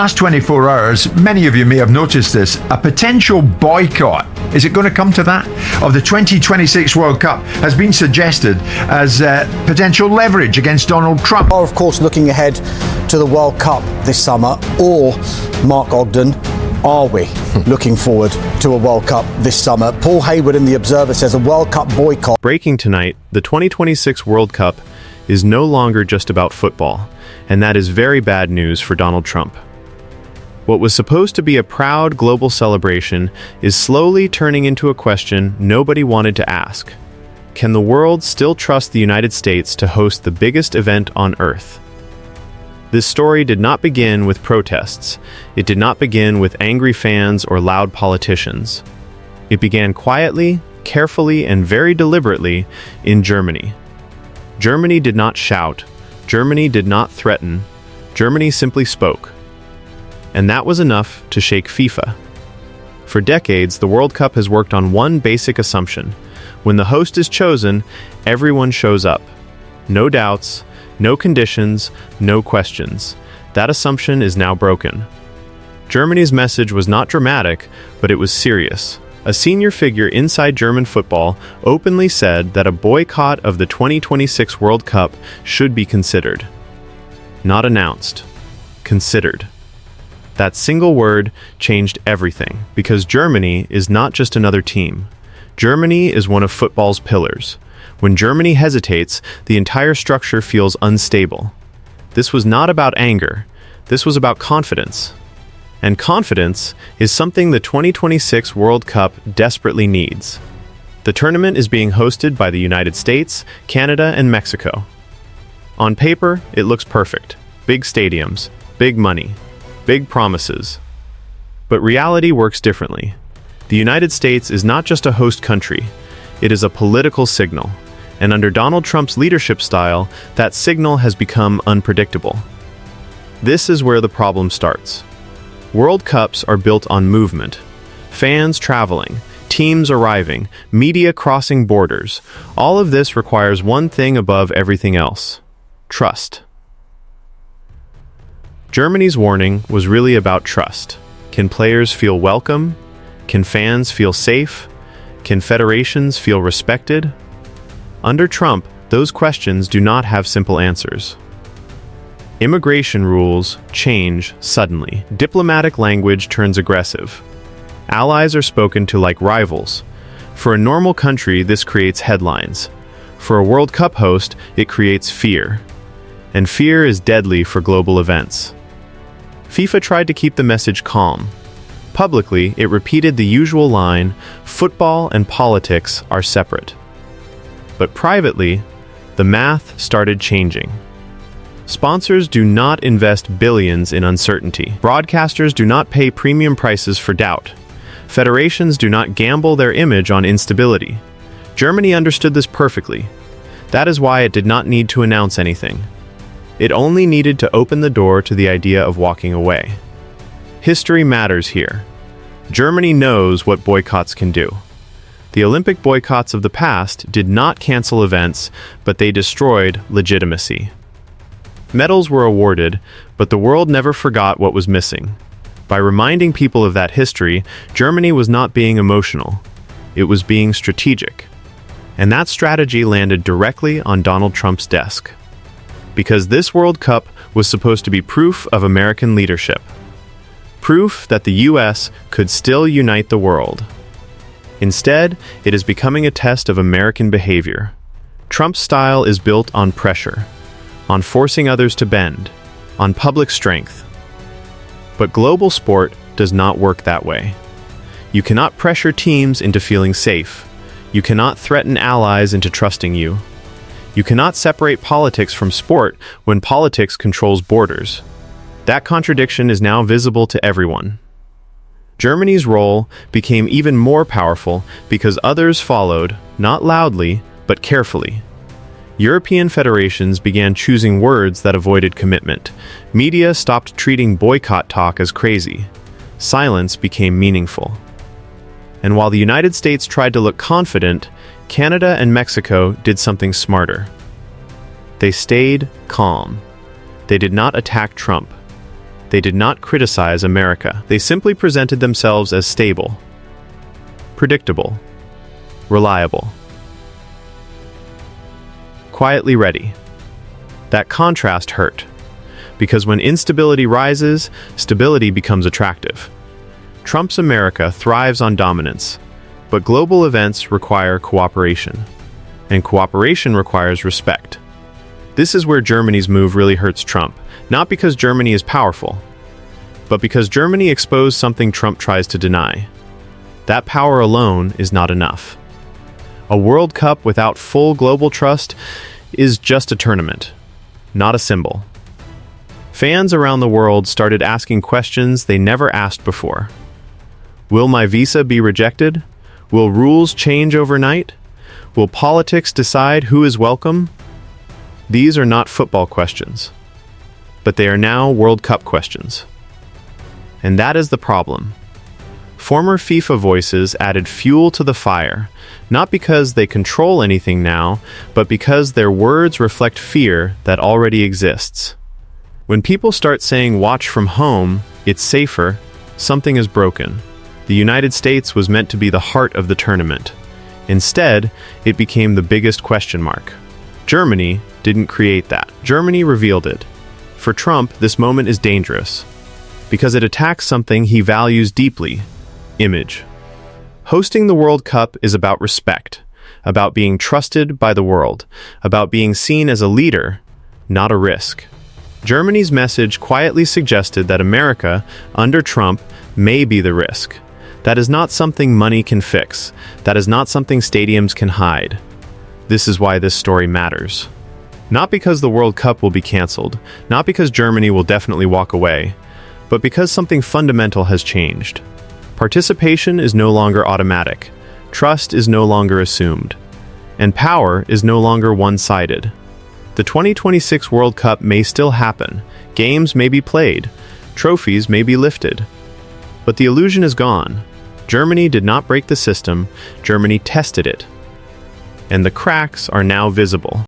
Last 24 hours, many of you may have noticed this, a potential boycott, is it going to come to that, of the 2026 World Cup has been suggested as potential leverage against Donald Trump. Are of course looking ahead to the World Cup this summer, or, Mark Ogden, are we looking forward to a World Cup this summer? Paul Hayward in The Observer says a World Cup boycott. Breaking tonight, the 2026 World Cup is no longer just about football, and that is very bad news for Donald Trump. What was supposed to be a proud global celebration is slowly turning into a question nobody wanted to ask. Can the world still trust the United States to host the biggest event on Earth? This story did not begin with protests. It did not begin with angry fans or loud politicians. It began quietly, carefully, and very deliberately in Germany. Germany did not shout. Germany did not threaten. Germany simply spoke. And that was enough to shake FIFA. For decades, the World Cup has worked on one basic assumption. When the host is chosen, everyone shows up. No doubts, no conditions, no questions. That assumption is now broken. Germany's message was not dramatic, but it was serious. A senior figure inside German football openly said that a boycott of the 2026 World Cup should be considered. Not announced. Considered. That single word changed everything, because Germany is not just another team. Germany is one of football's pillars. When Germany hesitates, the entire structure feels unstable. This was not about anger. This was about confidence. And confidence is something the 2026 World Cup desperately needs. The tournament is being hosted by the United States, Canada, and Mexico. On paper, it looks perfect. Big stadiums, big money, big promises. But reality works differently. The United States is not just a host country, it is a political signal. And under Donald Trump's leadership style, that signal has become unpredictable. This is where the problem starts. World Cups are built on movement. Fans traveling, teams arriving, media crossing borders. All of this requires one thing above everything else: trust. Germany's warning was really about trust. Can players feel welcome? Can fans feel safe? Can federations feel respected? Under Trump, those questions do not have simple answers. Immigration rules change suddenly. Diplomatic language turns aggressive. Allies are spoken to like rivals. For a normal country, this creates headlines. For a World Cup host, it creates fear. And fear is deadly for global events. FIFA tried to keep the message calm. Publicly, it repeated the usual line, football and politics are separate. But privately, the math started changing. Sponsors do not invest billions in uncertainty. Broadcasters do not pay premium prices for doubt. Federations do not gamble their image on instability. Germany understood this perfectly. That is why it did not need to announce anything. It only needed to open the door to the idea of walking away. History matters here. Germany knows what boycotts can do. The Olympic boycotts of the past did not cancel events, but they destroyed legitimacy. Medals were awarded, but the world never forgot what was missing. By reminding people of that history, Germany was not being emotional. It was being strategic. And that strategy landed directly on Donald Trump's desk. Because this World Cup was supposed to be proof of American leadership. Proof that the U.S. could still unite the world. Instead, it is becoming a test of American behavior. Trump's style is built on pressure, on forcing others to bend, on public strength. But global sport does not work that way. You cannot pressure teams into feeling safe. You cannot threaten allies into trusting you. You cannot separate politics from sport when politics controls borders. That contradiction is now visible to everyone. Germany's role became even more powerful because others followed, not loudly, but carefully. European federations began choosing words that avoided commitment. Media stopped treating boycott talk as crazy. Silence became meaningful. And while the United States tried to look confident, Canada and Mexico did something smarter. They stayed calm. They did not attack Trump. They did not criticize America. They simply presented themselves as stable, predictable, reliable, quietly ready. That contrast hurt, because when instability rises, stability becomes attractive. Trump's America thrives on dominance, but global events require cooperation, and cooperation requires respect. This is where Germany's move really hurts Trump, not because Germany is powerful, but because Germany exposed something Trump tries to deny. That power alone is not enough. A World Cup without full global trust is just a tournament, not a symbol. Fans around the world started asking questions they never asked before. Will my visa be rejected? Will rules change overnight? Will politics decide who is welcome? These are not football questions, but they are now World Cup questions. And that is the problem. Former FIFA voices added fuel to the fire, not because they control anything now, but because their words reflect fear that already exists. When people start saying watch from home, it's safer, something is broken. The United States was meant to be the heart of the tournament. Instead, it became the biggest question mark. Germany didn't create that. Germany revealed it. For Trump, this moment is dangerous, because it attacks something he values deeply: image. Hosting the World Cup is about respect, about being trusted by the world, about being seen as a leader, not a risk. Germany's message quietly suggested that America, under Trump, may be the risk. That is not something money can fix. That is not something stadiums can hide. This is why this story matters. Not because the World Cup will be canceled, not because Germany will definitely walk away, but because something fundamental has changed. Participation is no longer automatic, trust is no longer assumed, and power is no longer one-sided. The 2026 World Cup may still happen, games may be played, trophies may be lifted, but the illusion is gone. Germany did not break the system, Germany tested it, and the cracks are now visible.